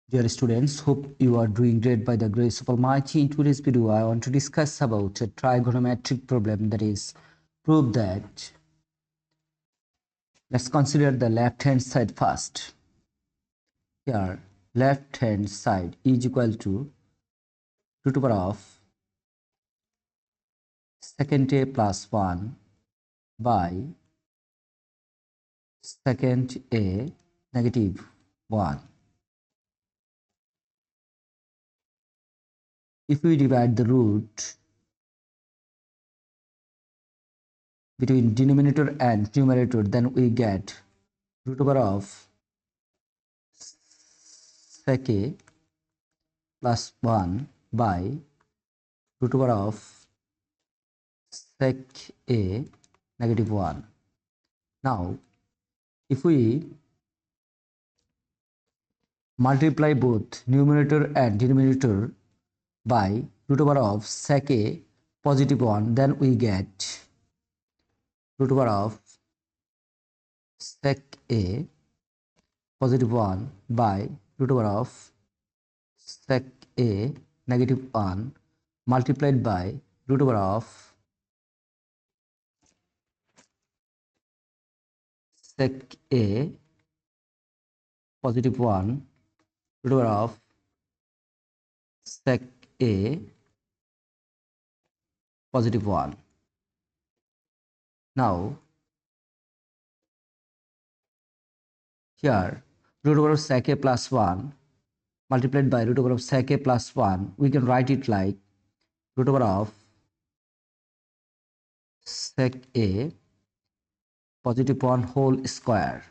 Dear students, hope you are doing great by the grace of Almighty. In today's video, I want to discuss about a trigonometric problem, that is, prove that. Let's consider the left-hand side first. Here, left-hand side is equal to root over of second a plus 1 by second a negative 1. If we divide the root between denominator and numerator, then we get root over of sec a plus 1 by root over of sec a negative 1. Now, if we multiply both numerator and denominator by root over of sec a positive 1, then we get root over of sec a positive 1 by root over of sec a negative 1 multiplied by root over of sec a positive 1 root over of sec a positive 1. Now, here root over of sec a plus 1 multiplied by root over of sec a plus 1, we can write it like root over of sec a positive 1 whole square,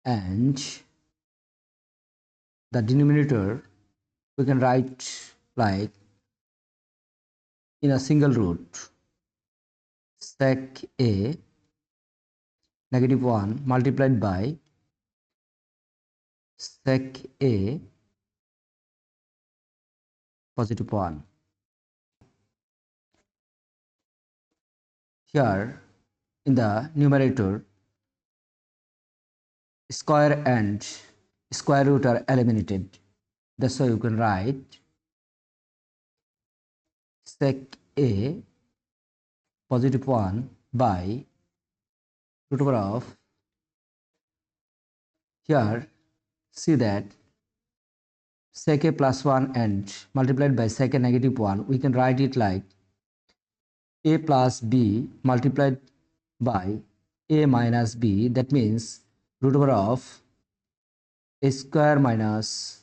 and the denominator we can write like in a single root sec a negative 1 multiplied by sec a positive 1. Here in the numerator, square and square root are eliminated. That's why you can write sec a positive 1 by root over of, here see that sec a plus 1 and multiplied by sec a negative 1, we can write it like a plus b multiplied by a minus b, that means root over of a square minus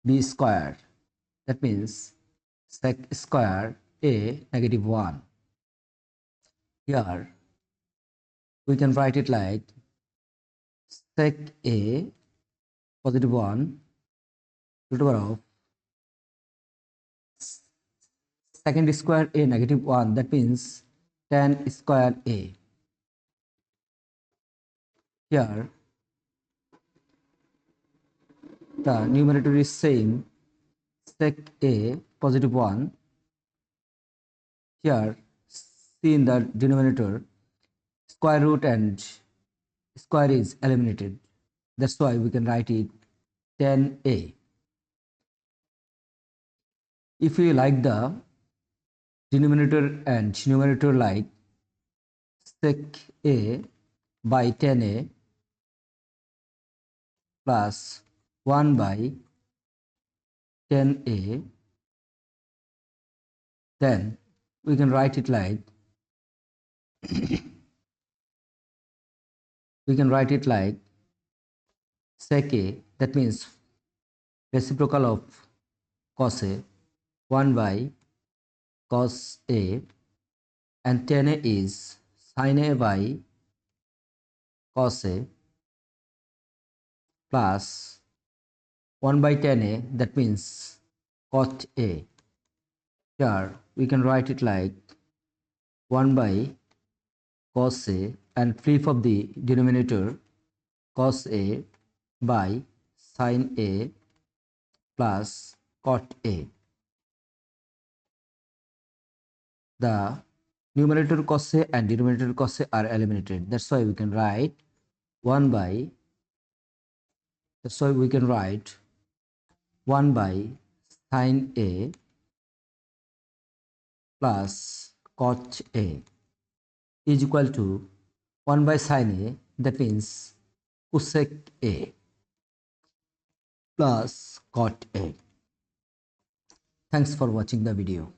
b square, that means sec square a negative 1. Here we can write it like sec a positive 1 root over of second square a negative 1, that means tan square a. Here the numerator is same sec a positive 1. Here see in the denominator square root and square is eliminated. That's why we can write it tan a. If we like the denominator and numerator like sec a by tan a plus 1 by tan a, then we can write it like sec a, that means reciprocal of cos a, 1 by cos a, and tan a is sin a by cos a plus 1 by tan a, that means cot a. Here we can write it like 1 by cos a and flip of the denominator cos a by sin a plus cot a. The numerator cos a and denominator cos a are eliminated. That's why we can write 1 by, that's why we can write 1 by sin A plus cot A is equal to 1 by sin A, that means cosec A plus cot A. Thanks for watching the video.